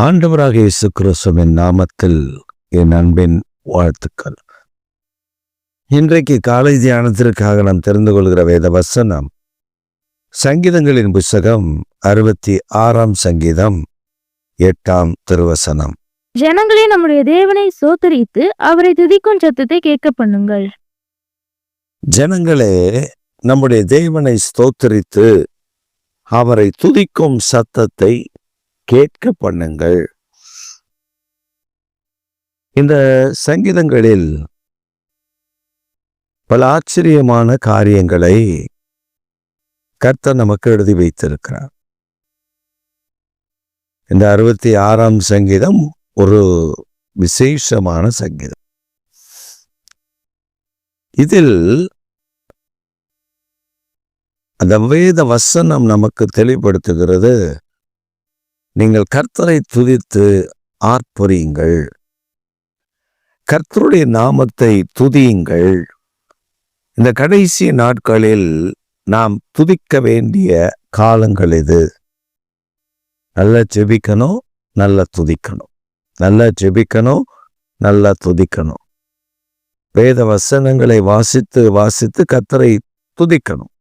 ஆண்டவராக இயேசு கிறிஸ்துவின் நாமத்தில் என் அன்பின் வாழ்த்துக்கள். இன்றைக்கு காலை தியானத்திற்காக நாம் தெரிந்து கொள்கிற வேத வசனம் சங்கீதங்களின் புஸ்தகம் 66ஆம் சங்கீதம் 8ஆம் திருவசனம். ஜனங்களே நம்முடைய தேவனை சோத்தரித்து அவரை துதிக்கும் சத்தத்தை கேட்க பண்ணுங்கள். ஜனங்களே நம்முடைய தேவனை ஸ்தோத்தரித்து அவரை துதிக்கும் சத்தத்தை கேட்க பண்ணுங்கள். இந்த சங்கீதங்களில் பல ஆச்சரியமான காரியங்களை கர்த்தர் நமக்கு எழுதி வைத்திருக்கிறார். இந்த 66ஆம் சங்கீதம் ஒரு விசேஷமான சங்கீதம். இதில் அந்த வேத வசனம் நமக்கு தெளிவுபடுத்துகிறது, நீங்கள் கர்த்தரை துதித்து ஆர்ப்பரியுங்கள், கர்த்தருடைய நாமத்தை துதியுங்கள். இந்த கடைசி நாட்களில் நாம் துதிக்க வேண்டிய காலங்கள் இது. நல்லா ஜெபிக்கணும், நல்லா துதிக்கணும், நல்லா ஜெபிக்கணும், நல்லா துதிக்கணும். வேத வசனங்களை வாசித்து வாசித்து கர்த்தரை துதிக்கணும்.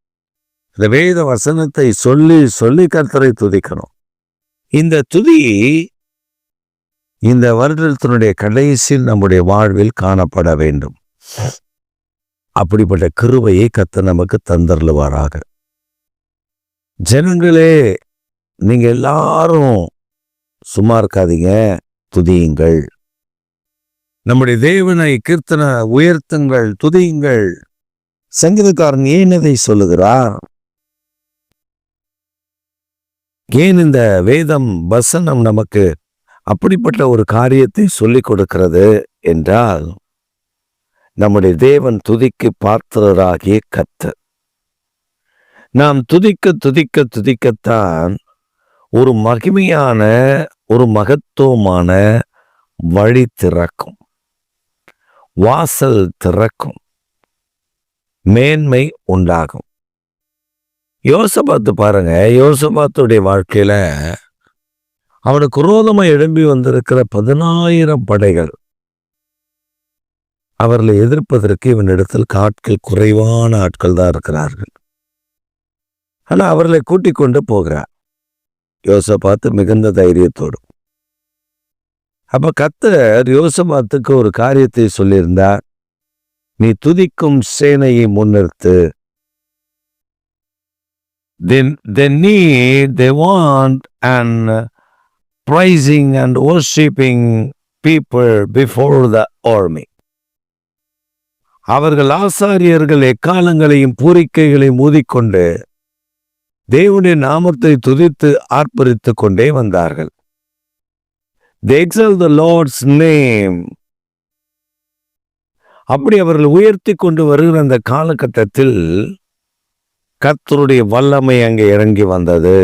இந்த வேத வசனத்தை சொல்லி சொல்லி கர்த்தரை துதிக்கணும். இந்த துதி இந்த வருடத்தினுடைய கடைசியில் நம்முடைய வாழ்வில் காணப்பட வேண்டும். அப்படிப்பட்ட கிருபையை கர்த்தர் நமக்கு தந்தருளுவாராக. ஜனங்களே, நீங்க எல்லாரும் சும்மா இருக்காதீங்க, துதியுங்கள். நம்முடைய தேவனை கீர்த்தனை உயர்த்துங்கள், துதியுங்கள். சங்கீதக்காரன் ஏன் இதை சொல்லுகிறார்? ஏன் இந்த வேதம் வசனம் நமக்கு அப்படிப்பட்ட ஒரு காரியத்தை சொல்லிக் கொடுக்கிறது என்றால், நம்முடைய தேவன் துதிக்கு பாத்திரராகிய கர்த்தர். நாம் துதிக்க துதிக்க துதிக்கத்தான் ஒரு மகிமையான ஒரு மகத்துவமான வழி திறக்கும், வாசல் திறக்கும், மேன்மை உண்டாகும். யோசபாத்து பாருங்க, யோசபாத்துடைய வாழ்க்கையில அவனுக்கு விரோதமா எழும்பி வந்திருக்கிற 10,000 படைகள், அவர்களை எதிர்ப்பதற்கு இவனிடத்தில் ஆட்கள் குறைவான ஆட்கள் தான் இருக்கிறார்கள். ஆனா அவர்களை கூட்டிக் கொண்டு போகிறார் யோசபாத்து மிகுந்த தைரியத்தோடு. அப்ப கர்த்தர் யோசபாத்துக்கு ஒரு காரியத்தை சொல்லியிருந்தார், நீ துதிக்கும் சேனையை முன்னிறுத்து. They want and praising and worshiping people before the army. அவர்கள் ஆசாரியர்கள் எக்காலங்களையும் பூரிக்கைகளையும் ஊதிக்கொண்டு தேவனுடைய நாமத்தை துதித்து ஆர்ப்பரித்துக் கொண்டே வந்தார்கள். They exalt the Lord's name. அப்படி அவர்கள் உயர்த்தி கொண்டு வருகிற அந்த காலகட்டத்தில் கர்த்தருடைய வல்லமை அங்கே இறங்கி வந்தது.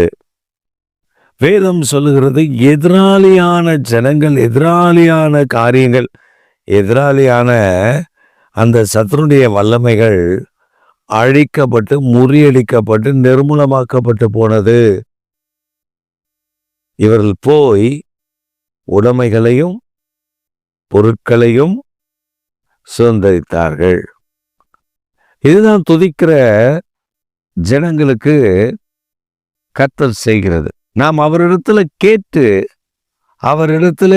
வேதம் சொல்லுகிறது, எதிராளியான ஜனங்கள், எதிராளியான காரியங்கள், எதிராளியான அந்த சத்துருடைய வல்லமைகள் அழிக்கப்பட்டு முறியடிக்கப்பட்டு நிர்மூலமாக்கப்பட்டு போனது. இவர்கள் போய் உடைமைகளையும் பொருட்களையும் சுதந்திரித்தார்கள். இதுதான் துதிக்கிற ஜனங்களுக்கு கர்த்தர் செய்கிறது. நாம் அவரிடத்துல கேட்டு அவரிடத்துல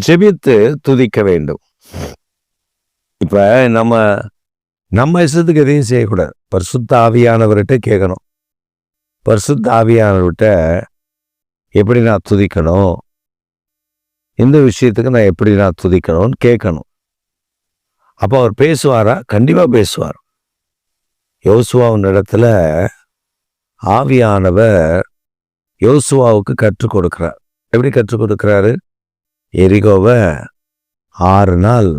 ஜெபித்து துதிக்க வேண்டும். இப்ப நம்ம இஷ்டத்துக்கு எதையும் செய்யக்கூடாது. பரிசுத்த ஆவியானவர்கிட்ட கேட்கணும். பரிசுத்த ஆவியானவர்கிட்ட எப்படி நான் துதிக்கணும், இந்த விஷயத்துக்கு நான் எப்படி நான் துதிக்கணும்னு கேட்கணும். அப்போ அவர் பேசுவாரா? கண்டிப்பா பேசுவார். யோசுவாவின் இடத்துல ஆவியானவர் யோசுவாவுக்கு கற்றுக் கொடுக்கிறார். எப்படி கற்றுக் கொடுக்கிறாரு? எரிகோவை 6 நாள்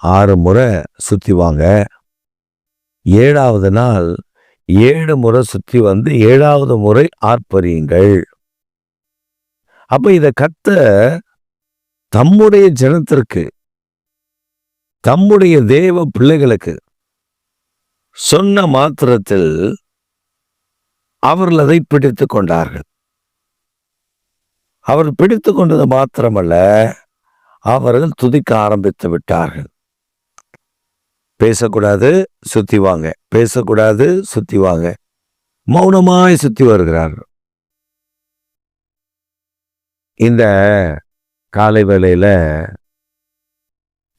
6 முறை சுத்தி வாங்க, 7வது நாள் 7 முறை சுத்தி வந்து 7வது முறை ஆர்ப்பரியுங்கள். அப்ப இத கர்த்தர் தம்முடைய ஜனத்திற்கு, தம்முடைய தேவ பிள்ளைகளுக்கு சொன்ன மாத்திரத்தில் அவர்கள் அதை பிடித்து கொண்டார்கள். அவர் பிடித்து கொண்டது மாத்திரமல்ல, அவர்கள் துதிக்க ஆரம்பித்து விட்டார்கள். பேசக்கூடாது, சுத்தி வாங்க, பேசக்கூடாது, சுத்தி வாங்க, மௌனமாய் சுத்தி வருகிறார்கள். இந்த காலை வேளையில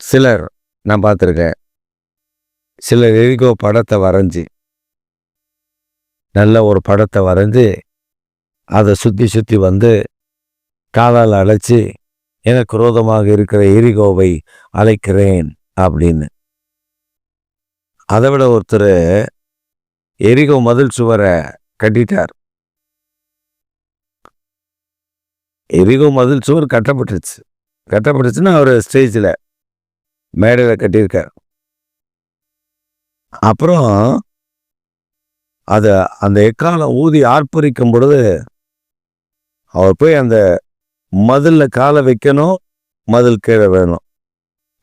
சிலர் நான் பார்த்துருக்கேன், சிலர் எரிகோ படத்தை வரைஞ்சி, நல்ல ஒரு படத்தை வரைஞ்சி அதை சுற்றி சுற்றி வந்து காலால் அழைச்சி எனக்கு விரோதமாக இருக்கிற எரிகோவை அழைக்கிறேன் அப்படின்னு. அதை விட ஒருத்தர் எரிகோ மதில் சுவரை கட்டிட்டார். எரிகோ மதில் சுவர் கட்டப்பட்டுச்சுன்னா அவர் ஸ்டேஜில் மேடையில் கட்டியிருக்கார். அப்புறம் அந்த எக்காலம் ஊதி ஆர்ப்பரிக்கும் பொழுது அவர் போய் அந்த மதில்ல காலை வைக்கணும், மதில் கீழே வேணும்,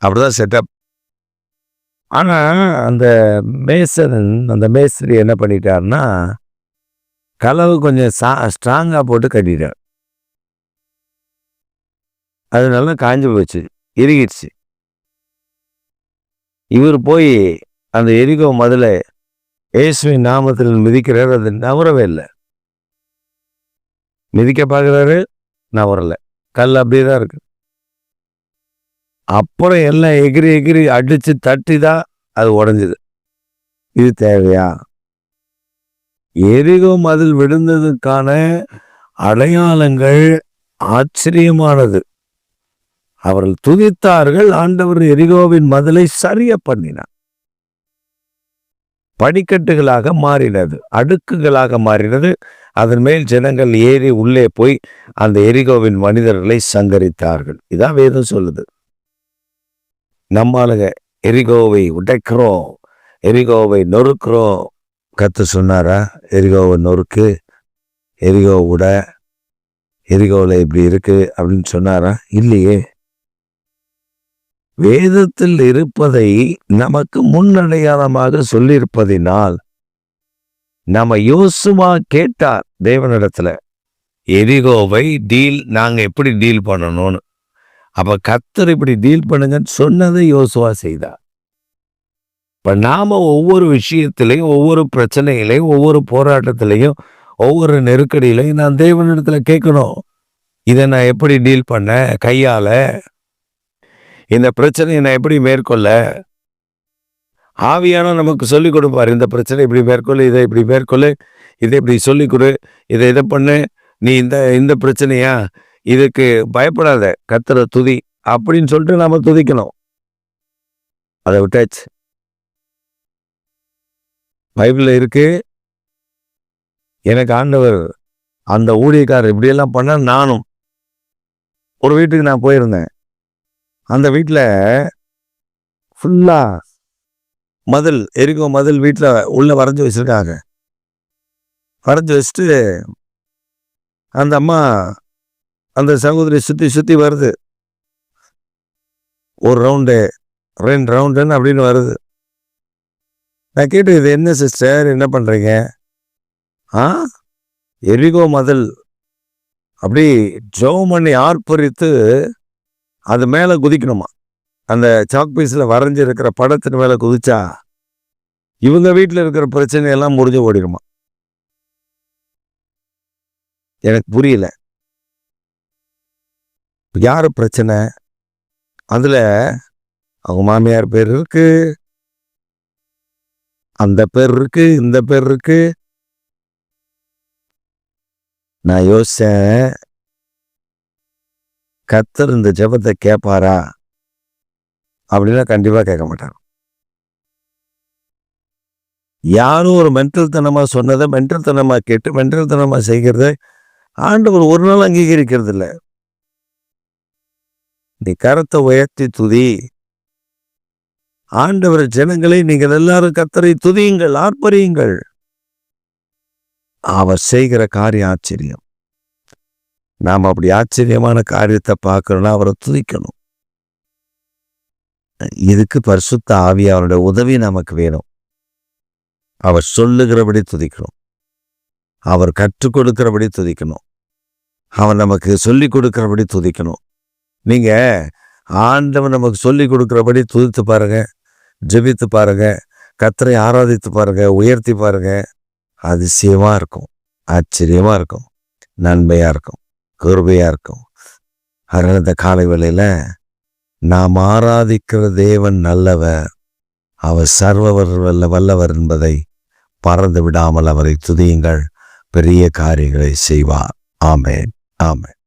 அப்படிதான் செட்டப். ஆனா அந்த மேஸ்திரி என்ன பண்ணிட்டாருன்னா, கலவு கொஞ்சம் ஸ்ட்ராங்கா போட்டு கட்டிட்டார். அது நல்லா காஞ்சு போச்சு, இறுகிடுச்சு. இவர் போய் அந்த எரிகோ மதிலை இயேசுவின் நாமத்தில் மிதிக்கிறார். அது நவரவே இல்லை. மிதிக்க பார்க்குறாரு, நவரல. கல் அப்படியே தான் இருக்கு. அப்புறம் எல்லாம் எகிரி எகிரி அடிச்சு தட்டி தான் அது உடஞ்சுது. இது தேவையா? எரிகோ மதில் விழுந்ததுக்கான அடையாளங்கள் ஆச்சரியமானது. அவர்கள் துதித்தார்கள், ஆண்டவர் எரிகோவின் மதிலை சரிய பண்ணினார். படிக்கட்டுகளாக மாறினது, அடுக்குகளாக மாறினது. அதன் மேல் ஜனங்கள் ஏறி உள்ளே போய் அந்த எரிகோவின் மனிதர்களை சங்கரித்தார்கள். இதான் வேதம் சொல்லுது. நம்மாளுங்க எரிகோவை உடைக்கிறோம், எரிகோவை நொறுக்கிறோம். கர்த்தர் சொன்னாரா எரிகோவை நொறுக்கு, எரிகோ உட, எரிகோவில் இப்படி இருக்கு அப்படின்னு சொன்னாரா? இல்லையே. வேதத்தில் இருப்பதை நமக்கு முன்னடையாளமாக சொல்லியிருப்பதினால் நம்ம யோசுவா கேட்டார் தேவனிடத்துல, எரிகோவை நாங்க எப்படி டீல் பண்ணணும்னு. அப்ப கர்த்தர் இப்படி டீல் பண்ணுங்கன்னு சொன்னதை யோசுவா செய்தார். இப்ப நாம ஒவ்வொரு விஷயத்திலையும், ஒவ்வொரு பிரச்சனையிலையும், ஒவ்வொரு போராட்டத்திலையும், ஒவ்வொரு நெருக்கடியிலையும் நான் தேவனிடத்துல கேட்கணும், இதை நான் எப்படி டீல் பண்ண, கையால இந்த பிரச்சனையை நான் எப்படி மேற்கொள்ள. ஆவியான நமக்கு சொல்லிக் கொடுப்பார், இந்த பிரச்சனை இப்படி மேற்கொள்ளு, இதை இப்படி மேற்கொள்ளு, இதை இப்படி சொல்லிக் கொடு, இதை பண்ணு, நீ இந்த பிரச்சனையா, இதுக்கு பயப்படாத, கர்த்தரை துதி அப்படின்னு சொல்லிட்டு நாம துதிக்கணும். அதை விட்டாச்சு. பைபிள்ல இருக்கு, எனக்கு ஆண்டவர் அந்த ஊழியக்காரர் இப்படியெல்லாம் பண்ண. நானும் ஒரு வீட்டுக்கு நான் போயிருந்தேன். அந்த வீட்டில் ஃபுல்லா மதில், எரிகோ மதில் வீட்டில் உள்ள வரைஞ்சி வச்சிருக்காங்க. வரைஞ்சி வச்சுட்டு அந்த அம்மா அந்த சகோதரி சுற்றி சுற்றி வருது. ஒரு ரவுண்டு, 2 ரவுண்டுன்னு அப்படின்னு வருது. நான் கேட்டு, இது என்ன சிஸ்டர், என்ன பண்ணுறீங்க? எரிகோ மதில் அப்படி ஜெபம் பண்ணி ஆர்ப்பரித்து அது மேலே குதிக்கணுமா. அந்த சாக் பீஸில் வரைஞ்சிருக்கிற படத்தின் மேலே குதிச்சா இவங்க வீட்டில் இருக்கிற பிரச்சனையெல்லாம் முடிஞ்சு ஓடிடுமா. எனக்கு புரியல, யாரு பிரச்சனை? அதுல அவங்க மாமியார் பேர் இருக்கு, அந்த பேர் இருக்கு, இந்த பேர் இருக்கு. நான் யோசிச்சேன், கர்த்தர் இந்த ஜெபத்தை கேட்பாரா அப்படின்னா கண்டிப்பா கேட்க மாட்டார். யாரும் ஒரு மென்டல் தனமா சொன்னதை மென்டல் தனமா கேட்டு மென்டல் தனமா செய்கிறத ஆண்டவர் ஒரு நாள் அங்கீகரிக்கிறது இல்லை. நீ கரத்தை உயர்த்தி துதி. ஆண்டவர் ஜனங்களை நீங்கள் எல்லாரும் கர்த்தரை துதியுங்கள், ஆர்ப்பரியுங்கள். அவர் செய்கிற காரியம் ஆச்சரியம். நாம் அப்படி ஆச்சரியமான காரியத்தை பார்க்கணும்னா அவரை துதிக்கணும். இதுக்கு பரிசுத்த ஆவியாருடைய உதவி நமக்கு வேணும். அவர் சொல்லுகிறபடி துதிக்கணும், அவர் கற்றுக் கொடுக்கிறபடி துதிக்கணும். அவன் நமக்கு சொல்லி கொடுக்கிறபடி துதிக்கணும். நீங்க ஆண்டவன் நமக்கு சொல்லி கொடுக்கிறபடி துதித்து பாருங்க, ஜெபித்து பாருங்க, கர்த்தரை ஆராதித்து பாருங்க, உயர்த்தி பாருங்க. அதிசயமா இருக்கும், ஆச்சரியமா இருக்கும், நன்மையா இருக்கும், கிருபையா இருக்கும். அதனால இந்த காலை வேளையில நாம் ஆராதிக்கிற தேவன் நல்லவர், அவர் சர்வவர் வல்லவர் என்பதை மறந்து விடாமல் அவரை துதியுங்கள். பெரிய காரியங்களை செய்வார். ஆமென், ஆமென்.